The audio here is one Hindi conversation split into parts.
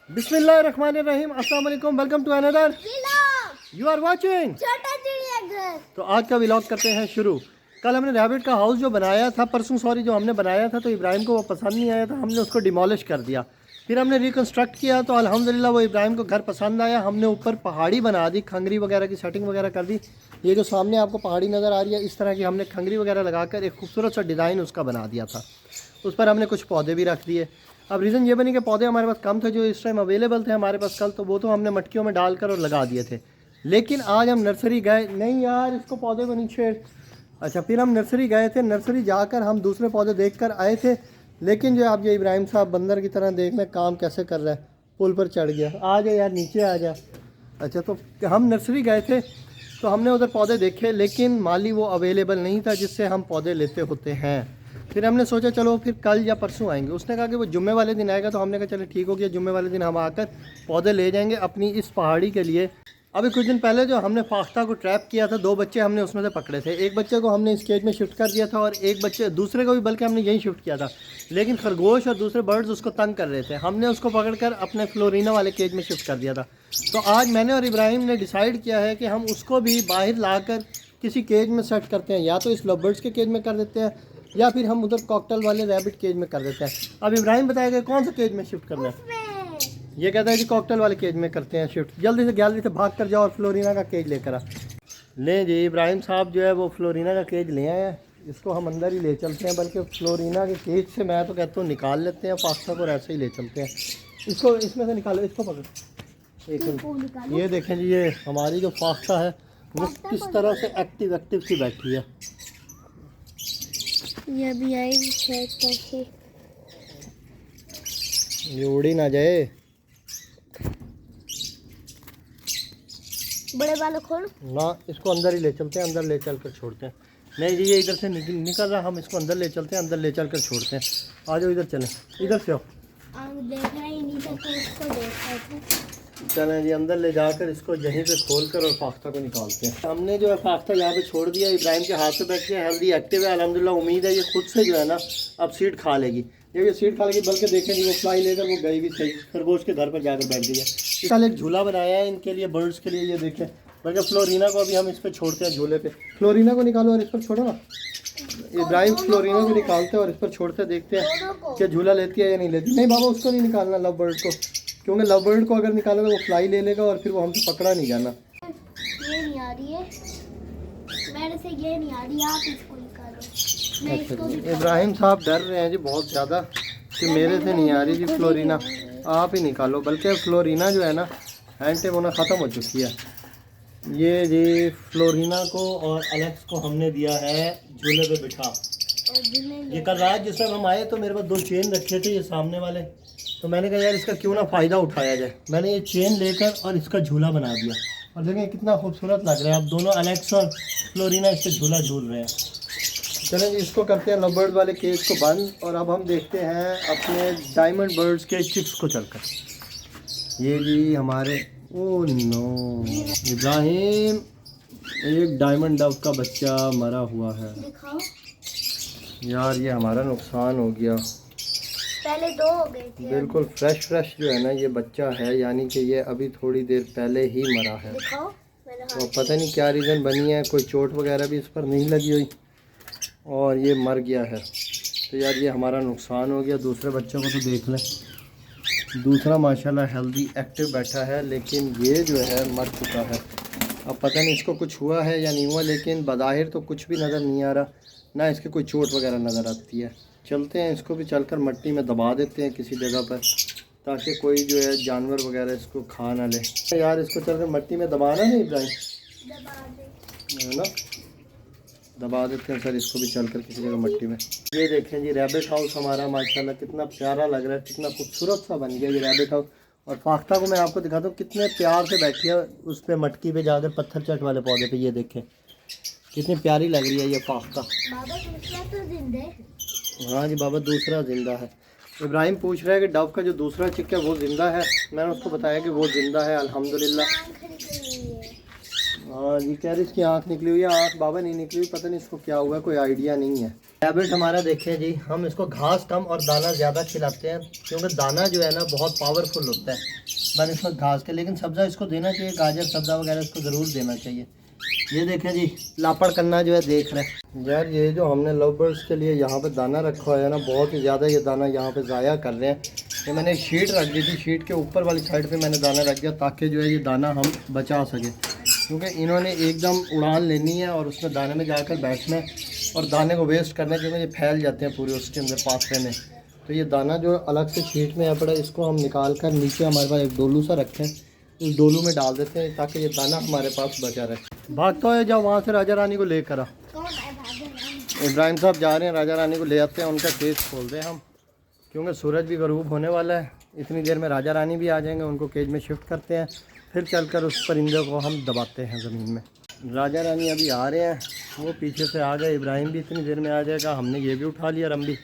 बिस्मिल्लाहिर्रहमानिर्रहीम, अस्सलाम वालेकुम, welcome to another you are watching Chhota Chidiyaghar. तो आज का व्लॉग करते हैं शुरू। कल हमने रैबिट का हाउस जो बनाया था, जो हमने बनाया था, तो इब्राहिम को वो पसंद नहीं आया था, हमने उसको डिमोलिश कर दिया। फिर हमने रिकन्स्ट्रक्ट किया तो अल्हम्दुलिल्लाह वो इब्राहिम को घर पसंद आया। हमने ऊपर पहाड़ी बना दी, खंगरी वगैरह की सेटिंग वगैरह कर दी। ये जो सामने आपको पहाड़ी नज़र आ रही है, इस तरह की हमने खंगरी वगैरह लगाकर एक खूबसूरत सा डिज़ाइन उसका बना दिया था। उस पर हमने कुछ पौधे भी रख दिए। अब रीज़न ये बनी कि पौधे हमारे पास कम थे जो इस टाइम अवेलेबल थे हमारे पास कल, तो वो तो हमने मटकियों में डालकर और लगा दिए थे। लेकिन आज हम नर्सरी गए, नहीं यार इसको पौधे को नहीं छेड़। अच्छा, फिर हम नर्सरी गए थे, नर्सरी जाकर हम दूसरे पौधे देख कर आए थे। लेकिन जो आप ये इब्राहिम साहब बंदर की तरह देखने काम कैसे कर रहा है, पुल पर चढ़ गया। आ जा यार, नीचे आ जा। अच्छा, तो हम नर्सरी गए थे तो हमने उधर पौधे देखे, लेकिन माली वो अवेलेबल नहीं था जिससे हम पौधे लेते होते हैं। फिर हमने सोचा चलो फिर कल या परसों आएंगे। उसने कहा कि वो जुम्मे वाले दिन आएगा, तो हमने कहा चलो ठीक हो गया, जुम्मे वाले दिन हम आकर पौधे ले जाएंगे अपनी इस पहाड़ी के लिए। अभी कुछ दिन पहले जो हमने फाख्ता को ट्रैप किया था, 2 बच्चे हमने उसमें से पकड़े थे। एक बच्चे को हमने इस केज में शिफ्ट कर दिया था और एक बच्चे दूसरे को भी बल्कि हमने यहीं शिफ्ट किया था। लेकिन खरगोश और दूसरे बर्ड्स उसको तंग कर रहे थे, हमने उसको पकड़कर अपने फ्लोरिना वाले केज में शिफ्ट कर दिया था। तो आज मैंने और इब्राहिम ने डिसाइड किया है कि हम उसको भी बाहर लाकर किसी केज में सेट करते हैं, या तो इस लव बर्ड्स के केज में कर देते हैं या फिर हम उधर कॉकटेल वाले रैबिट केज में कर देते हैं। अब इब्राहिम बताएगा कौन सा केज में शिफ्ट करना है। ये कहता है जी कॉकटेल वाले केज में करते हैं शिफ्ट। जल्दी से भाग कर जाओ और फ्लोरिना का केज लेकर आ। ले जी, इब्राहिम साहब जो है वो फ्लोरिना का केज ले आए हैं। इसको हम अंदर ही ले चलते हैं, बल्कि फ्लोरिना के केज से मैं तो कहता हूँ निकाल लेते हैं फाख्ता को, ऐसे ही ले चलते हैं। इसको इसमें से निकालो, इसको पकड़ो एक मिनट। ये देखें जी, ये हमारी जो फाख्ता है वो किस तरह से एक्टिव सी बैठी है। ये भी आएगी शायद कैसे, ये उड़ी ना जाए। बड़े वाले खोल ना, इसको अंदर ही ले चलते हैं, अंदर ले चल कर छोड़ते हैं। नहीं जी, ये इधर से निकल रहा, हम इसको अंदर ले चलते हैं, अंदर ले चल कर छोड़ते हैं। आ जाओ इधर चलें, इधर से आओ। देखना ही नहीं था तो इसको देखा था। चलें जी, अंदर ले जाकर इसको यहीं से खोल कर और फाख्ता को निकालते हैं। हमने जो है फाख्ता यहाँ पे छोड़ दिया, इब्राहिम के हाथ से बैठ के हेल्दी एक्टिव है अल्हम्दुलिल्लाह। उम्मीद है ये खुद से जो है ना अब सीड खा लेगी। ये सीड खा लेगी, बल्कि देखेंगे वो फ्लाई लेकर वो गई भी सही, खरगोश के घर पर जाकर बैठ गई है। कल एक झूला बनाया है इनके लिए, बर्ड्स के लिए, ये देखें। बल्कि फ्लोरिना को अभी हम इस पर छोड़ते हैं झूले पे। फ्लोरिना को निकालो और इस पर छोड़ो ना। इब्राहिम फ्लोरिना को निकालते हैं और इस पर छोड़ते, देखते हैं कि झूला लेती है या नहीं लेती। नहीं बाबा, उसको नहीं निकालना, लव बर्ड को, क्योंकि लव बर्ड को अगर निकालोगे वो फ्लाई ले लेगा और फिर वो हमसे पकड़ा नहीं जाना। ये नहीं आ रही है मेरे से, ये नहीं आ रही, आप इसको निकालो। मैं इसको अच्छा, इब्राहिम साहब डर रहे हैं जी बहुत ज़्यादा कि मेरे से नहीं आ रही जी फ्लोरिना, आप ही निकालो। बल्कि फ्लोरिना जो है ना एंटे होना ख़त्म हो चुकी है। ये जी फ्लोरिना को और एलेक्स को हमने दिया है झूले पे बिठा। ये कल रात जिस टाइम हम आए तो मेरे पास 2 चेन रखे थे ये सामने वाले, तो मैंने कहा यार इसका क्यों ना फ़ायदा उठाया जाए। मैंने ये चेन लेकर और इसका झूला बना दिया और देखें कितना खूबसूरत लग रहा है। अब दोनों एलेक्स और फ्लोरिना इस पर झूला झूल रहे हैं। चलें इसको करते हैं लव बर्ड वाले केज को बंद, और अब हम देखते हैं अपने डायमंड बर्ड्स के चिप्स को चलकर। ये जी हमारे, ओ नो इब्राहिम, एक डायमंड डव का बच्चा मरा हुआ है। दिखाओ यार ये हमारा नुकसान हो गया। पहले 2 हो गए थे, बिल्कुल फ्रेश जो है ना ये बच्चा है, यानी कि ये अभी थोड़ी देर पहले ही मरा है। दिखाओ मेरे तो पता नहीं क्या रीज़न बनी है, कोई चोट वगैरह भी इस पर नहीं लगी हुई और ये मर गया है। तो यार ये हमारा नुकसान हो गया। दूसरे बच्चों को तो देख लें, दूसरा माशाल्लाह हेल्दी एक्टिव बैठा है, लेकिन ये जो है मर चुका है। अब पता नहीं इसको कुछ हुआ है या नहीं हुआ, लेकिन बज़ाहिर तो कुछ भी नज़र नहीं आ रहा, ना इसकी कोई चोट वगैरह नज़र आती है। चलते हैं इसको भी चलकर मट्टी में दबा देते हैं किसी जगह पर, ताकि कोई जो है जानवर वगैरह इसको खा ना ले। यार इसको चलकर मट्टी में दबाना है इब्राहिम, है ना, दबा देते हैं सर इसको भी चलकर किसी जगह मट्टी में। ये देखें जी रैबिट हाउस हमारा माशाल्लाह कितना प्यारा लग रहा है, कितना खूबसूरत सा बन गया ये रैबिट हाउस। और फाख्ता को मैं आपको दिखाता हूँ कितने प्यार से बैठी है उस पर मटकी पे जाकर, पत्थर चट वाले पौधे पे। ये देखें कितनी प्यारी लग रही है ये फाख्ता। बाबा दूसरा तो जिंदा है। हाँ जी बाबा, दूसरा ज़िंदा है। इब्राहिम पूछ रहा है कि डव का जो दूसरा चिक है वो ज़िंदा है। मैंने उसको बताया कि वो ज़िंदा है अल्हम्दुलिल्लाह। हाँ जी, कह रही इसकी आँख निकली हुई है। आँख बाबा नहीं निकली हुई, पता नहीं इसको क्या हुआ है, कोई आइडिया नहीं है। रैबिट हमारा देखें जी, हम इसको घास कम और दाना ज़्यादा खिलाते हैं क्योंकि दाना जो है ना बहुत पावरफुल होता है बनस्पत घास के, लेकिन सब्ज़ा इसको देना चाहिए, गाजर सब्ज़ा वगैरह इसको ज़रूर देना चाहिए। ये देखें जी, लापड़ करना जो है देख रहे हैं यार। ये जो हमने लव बर्ड्स के लिए यहाँ पे दाना रखा है ना, बहुत ही ज़्यादा ये दाना यहाँ पे ज़ाया कर रहे हैं। ये मैंने शीट रख दी थी, शीट के ऊपर वाली साइड पे मैंने दाना रख दिया ताकि जो है ये दाना हम बचा सकें, क्योंकि इन्होंने एकदम उड़ान लेनी है और उसमें दाने में जाकर बैठना है और दाने को वेस्ट करना है, क्योंकि ये फैल जाते हैं पूरे उसके अंदर पासरे में। तो ये दाना जो अलग से शीट में है पड़ा, इसको हम निकाल कर नीचे हमारे पास एक डोलू सा रखें, उस डोलू में डाल देते हैं ताकि ये दाना हमारे पास बचा रहे। भागता है जब वहाँ से राजा रानी को लेकर आ। इब्राहिम साहब जा रहे हैं, राजा रानी को ले आते हैं, उनका केज खोल दें हम, क्योंकि सूरज भी गरूब होने वाला है। इतनी देर में राजा रानी भी आ जाएंगे, उनको केज में शिफ्ट करते हैं, फिर चलकर उस परिंदे को हम दबाते हैं ज़मीन में। राजा रानी अभी आ रहे हैं, वो पीछे से आ गए, इब्राहिम भी इतनी देर में आ जाएगा। हमने ये भी उठा लिया रंबी,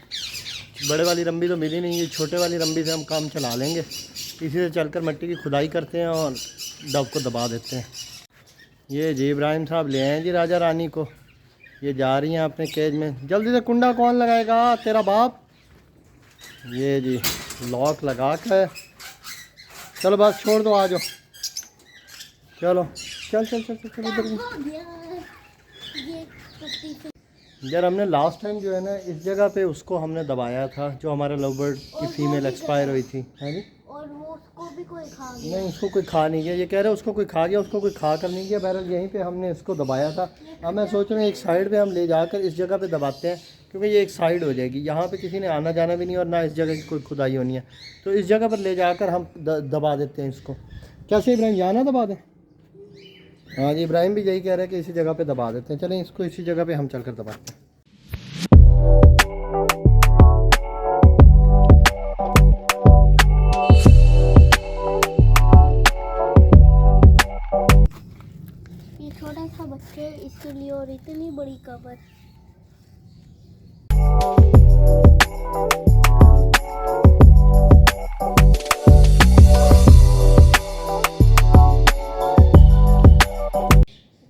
बड़े वाली रंबी तो मिली नहीं, ये छोटे वाली रंबी से हम काम चला लेंगे। इसी से चलकर मिट्टी की खुदाई करते हैं और डब को दबा देते हैं। ये जी इब्राहिम साहब ले आए जी राजा रानी को, ये जा रही हैं अपने केज में। जल्दी से कुंडा कौन लगाएगा, तेरा बाप। ये जी लॉक लगा कर, चलो बस छोड़ दो, आ जाओ, चलो चल चल चल चल इधर। यार हमने लास्ट टाइम जो है ना इस जगह पे उसको हमने दबाया था, जो हमारा लव बर्ड की फीमेल एक्सपायर हुई थी, है जी। और वो उसको भी कोई खा गया। नहीं, उसको कोई खा नहीं गया, ये कह रहे उसको कोई खा गया, उसको कोई खा कर नहीं गया। बहरहाल यहीं पे हमने इसको दबाया था। अब मैं सोच रहा हूँ एक साइड पे हम ले जाकर इस जगह पे दबाते हैं, क्योंकि ये एक साइड हो जाएगी, यहाँ पे किसी ने आना जाना भी नहीं और ना इस जगह की कोई खुदाई होनी है। तो इस जगह पर ले जाकर हम दबा देते हैं इसको। कैसे इब्राहिम, यहाँ ना दबा दें? हाँ जी, इब्राहिम भी यही कह रहे हैं कि इसी जगह पे दबा देते हैं। चलें इसको इसी जगह पे हम चलकर दबाते हैं। ये छोटा सा बच्चे इसके लिए और इतनी बड़ी कवर।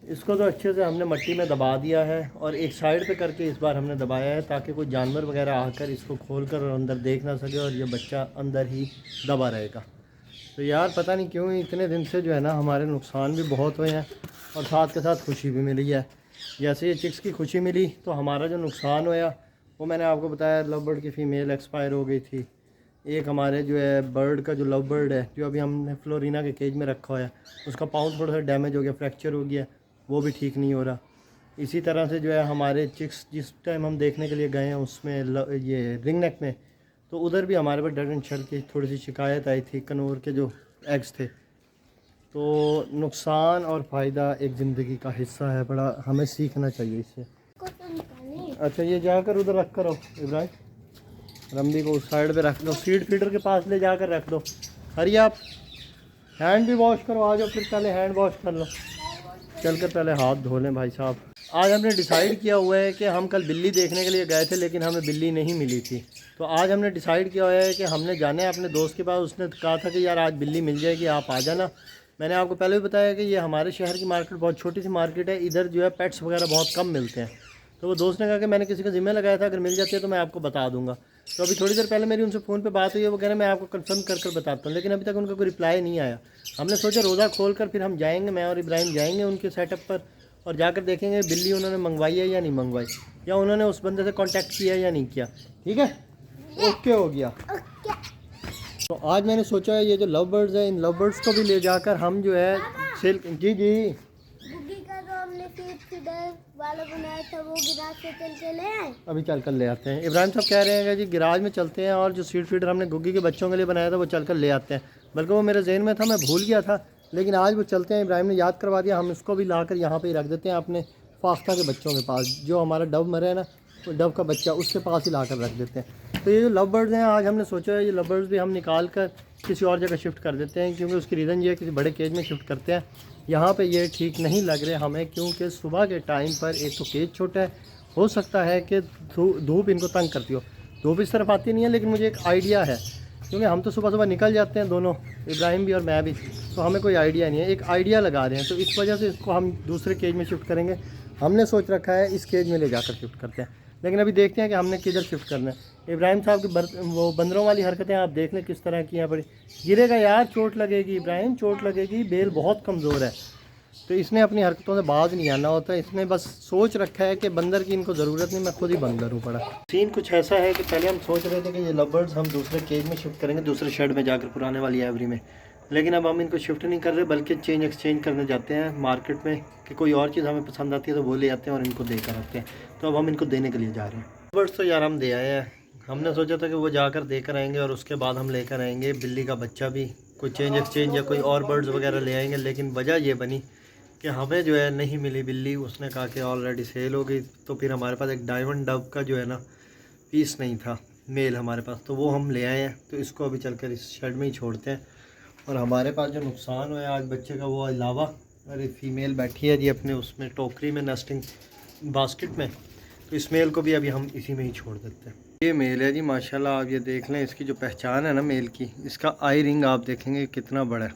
इसको तो अच्छे से हमने मिट्टी में दबा दिया है और एक साइड पे करके इस बार हमने दबाया है ताकि कोई जानवर वगैरह आकर इसको खोलकर और अंदर देख ना सके और ये बच्चा अंदर ही दबा रहेगा। तो यार पता नहीं क्यों इतने दिन से जो है ना हमारे नुकसान भी बहुत हुए हैं और साथ के साथ खुशी भी मिली है। जैसे ये चिक्स की खुशी मिली तो हमारा जो नुकसान हुआ वो मैंने आपको बताया, लव बर्ड की फ़ीमेल एक्सपायर हो गई थी। एक हमारे जो है बर्ड का जो लव बर्ड है जो अभी हमने फ्लोरिना के केज में रखा हुआ है, उसका पाँव थोड़ा सा डैमेज हो गया, फ्रैक्चर हो गया, वो भी ठीक नहीं हो रहा। इसी तरह से जो है हमारे चिक्स जिस टाइम हम देखने के लिए गए हैं उसमें ये रिंग नेक में, तो उधर भी हमारे पर डर एंड शर की थोड़ी सी शिकायत आई थी, कनौर के जो एग्स थे। तो नुकसान और फ़ायदा एक ज़िंदगी का हिस्सा है, बड़ा हमें सीखना चाहिए इससे। अच्छा ये जाकर उधर रख करो इब्राहिम, रंबी को उस साइड पे रख दो, सीड फीडर के पास ले जाकर रख दो। हरी आप हैंड भी वॉश करो, आ जाओ, फिर पहले हैंड वॉश कर लो, चलकर पहले हाथ धो लें भाई साहब। आज हमने डिसाइड किया हुआ है कि हम कल बिल्ली देखने के लिए गए थे लेकिन हमें बिल्ली नहीं मिली थी। तो आज हमने डिसाइड किया हुआ है कि हमने जाना है अपने दोस्त के पास। उसने कहा था कि यार आज बिल्ली मिल जाएगी, आप आ जाना। मैंने आपको पहले भी बताया कि ये हमारे शहर की मार्केट बहुत छोटी सी मार्केट है, इधर जो है पेट्स वगैरह बहुत कम मिलते हैं। तो वो दोस्त ने कहा कि मैंने किसी का ज़िम्मा लगाया था, अगर मिल जाती है तो मैं आपको बता दूंगा। तो अभी थोड़ी देर पहले मेरी उनसे फ़ोन पे बात हुई है, वो कह रहे हैं मैं आपको कंफर्म कर बताता हूँ, लेकिन अभी तक उनका कोई रिप्लाई नहीं आया। हमने सोचा रोज़ा खोल कर फिर हम जाएंगे, मैं और इब्राहिम जाएंगे उनके सेटअप पर और जाकर देखेंगे बिल्ली उन्होंने मंगवाई है या नहीं मंगवाई, या उन्होंने उस बंदे से कांटेक्ट किया या नहीं किया। ठीक है, ओके हो गया। तो आज मैंने सोचा है ये जो लव बर्ड्स है, इन लव बर्ड्स को भी ले जाकर हम जो है सेल। जी जी, गुग्गी का जो हमने सीड फीडर वाला बनाया था वो गिराज से चल के ले आए, अभी चल कर ले आते हैं। इब्राहिम साहब कह रहे हैं कि जी गिराज में चलते हैं और जो सीड फीडर हमने गुग्गी के बच्चों के लिए बनाया था वो चल कर ले आते हैं। बल्कि वो मेरे जहन में था, मैं भूल गया था, लेकिन आज वो चलते हैं। इब्राहिम ने याद करवा दिया, हम इसको भी लाकर यहाँ पे ही रख देते हैं अपने फाख्ता के बच्चों के पास। जो हमारा डव मरे है ना, वो डव का बच्चा उसके पास ही लाकर रख देते हैं। तो ये जो लव बर्ड्स हैं आज हमने सोचा है ये लव बर्ड्स भी हम निकाल कर किसी और जगह शिफ्ट कर देते हैं, क्योंकि उसकी रीज़न ये है किसी बड़े केज में शिफ्ट करते हैं। यहाँ पे ये ठीक नहीं लग रहे हमें, क्योंकि सुबह के टाइम पर एक तो केज छोटा है, हो सकता है कि धूप इनको तंग करती हो। धूप इस तरफ आती नहीं है, लेकिन मुझे एक आइडिया है, क्योंकि हम तो सुबह सुबह निकल जाते हैं दोनों, इब्राहिम भी और मैं भी, तो हमें कोई आइडिया नहीं है। एक आइडिया लगा रहे हैं, तो इस वजह से इसको हम दूसरे केज में शिफ्ट करेंगे। हमने सोच रखा है इस केज में ले जाकर शिफ्ट करते हैं। लेकिन अभी देखते हैं कि हमने किधर शिफ्ट करना है। इब्राहिम साहब की वो बंदरों वाली हरकतें आप देख लें किस तरह की यहाँ पर। गिरेगा यार, चोट लगेगी इब्राहिम, चोट लगेगी, बेल बहुत कमज़ोर है। तो इसने अपनी हरकतों से बाज नहीं आना होता, इसने बस सोच रखा है कि बंदर की इनको ज़रूरत नहीं, मैं खुद ही बंदर हूँ पड़ा। सीन कुछ ऐसा है कि पहले हम सोच रहे थे कि ये लवर्स हम दूसरे केज में शिफ्ट करेंगे, दूसरे शेड में जाकर पुराने वाली एवरी में, लेकिन अब हम इनको शिफ्ट नहीं कर रहे बल्कि चेंज एक्सचेंज करने जाते हैं मार्केट में कि कोई और चीज़ हमें पसंद आती है तो वो ले आते हैं और इनको देकर आते हैं। तो अब हम इनको देने के लिए जा रहे हैं। लवर्स तो यार हम दे आए हैं, हमने सोचा था कि वो जाकर देकर आएंगे और उसके बाद हम लेकर आएंगे बिल्ली का बच्चा भी, कोई चेंज एक्सचेंज या कोई और बर्ड्स वगैरह ले आएंगे। लेकिन वजह ये बनी कि हमें जो है नहीं मिली बिल्ली, उसने कहा कि ऑलरेडी सेल हो गई। तो फिर हमारे पास एक डायमंड डव का जो है ना पीस नहीं था मेल हमारे पास, तो वो हम ले आए हैं। तो इसको अभी चलकर इस शेड में ही छोड़ते हैं। और हमारे पास जो नुकसान हुआ है आज बच्चे का, वो अलावा अरे फीमेल बैठी है जी अपने उसमें टोकरी में नेस्टिंग बास्केट में, तो इस मेल को भी अभी हम इसी में ही छोड़ देते हैं। ये मेल है जी माशाल्लाह, आप ये देख लें इसकी जो पहचान है ना मेल की, इसका आई रिंग आप देखेंगे कितना बड़ा है,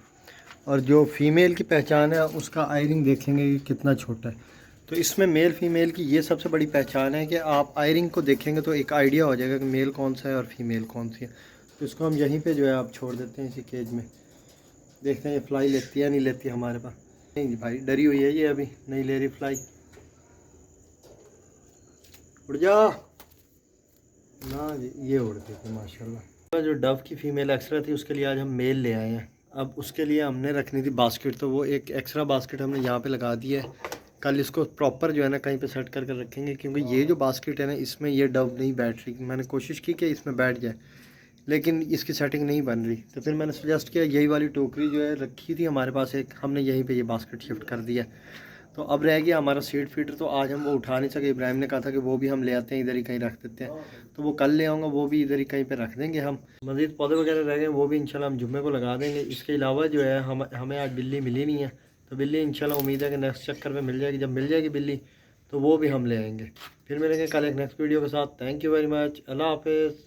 और जो फीमेल की पहचान है उसका आई रिंग देखेंगे कि कितना छोटा है। तो इसमें मेल फीमेल की ये सबसे बड़ी पहचान है कि आप आई रिंग को देखेंगे तो एक आइडिया हो जाएगा कि मेल कौन सा है और फीमेल कौन सी है। तो इसको हम यहीं पे जो है आप छोड़ देते हैं इसी केज में, देखते हैं ये फ्लाई लेती है नहीं लेती हमारे पास। नहीं जी भाई, डरी हुई है ये, अभी नहीं ले रही फ्लाई, उड़ जा ना जी, ये उड़ती थी माशाल्लाह। जो डव की फ़ीमेल एक्स्ट्रा थी उसके लिए आज हम मेल ले आए हैं। अब उसके लिए हमने रखनी थी बास्केट, तो वो एक एक्स्ट्रा बास्केट हमने यहाँ पे लगा दी है। कल इसको प्रॉपर जो है ना कहीं पे सेट कर कर रखेंगे, क्योंकि ये जो बास्केट है ना इसमें ये डव नहीं बैठ रही। मैंने कोशिश की कि इसमें बैठ जाए लेकिन इसकी सेटिंग नहीं बन रही। तो फिर मैंने सजेस्ट किया यही वाली टोकरी जो है रखी थी हमारे पास एक, हमने यहीं पे ये बास्केट शिफ्ट कर दिया। तो अब रह गया हमारा सीड फीडर, तो आज हम वो उठा नहीं सके। इब्राहिम ने कहा था कि वो भी हम ले आते हैं, इधर ही कहीं रख देते हैं, तो वो कल ले आऊँगा, वो भी इधर ही कहीं पे रख देंगे हम। मज़ीद पौधे वगैरह रह गए वो भी इंशाल्लाह हम जुम्मे को लगा देंगे। इसके अलावा जो है हमें आज बिल्ली मिली नहीं है, तो बिल्ली इंशाल्लाह उम्मीद है कि नेक्स्ट चक्कर में मिल जाएगी। जब मिल जाएगी बिल्ली तो वो भी हम ले आएंगे। फिर मिलेंगे कल एक नेक्स्ट वीडियो के साथ। थैंक यू वेरी मच, अल्लाह हाफिज़।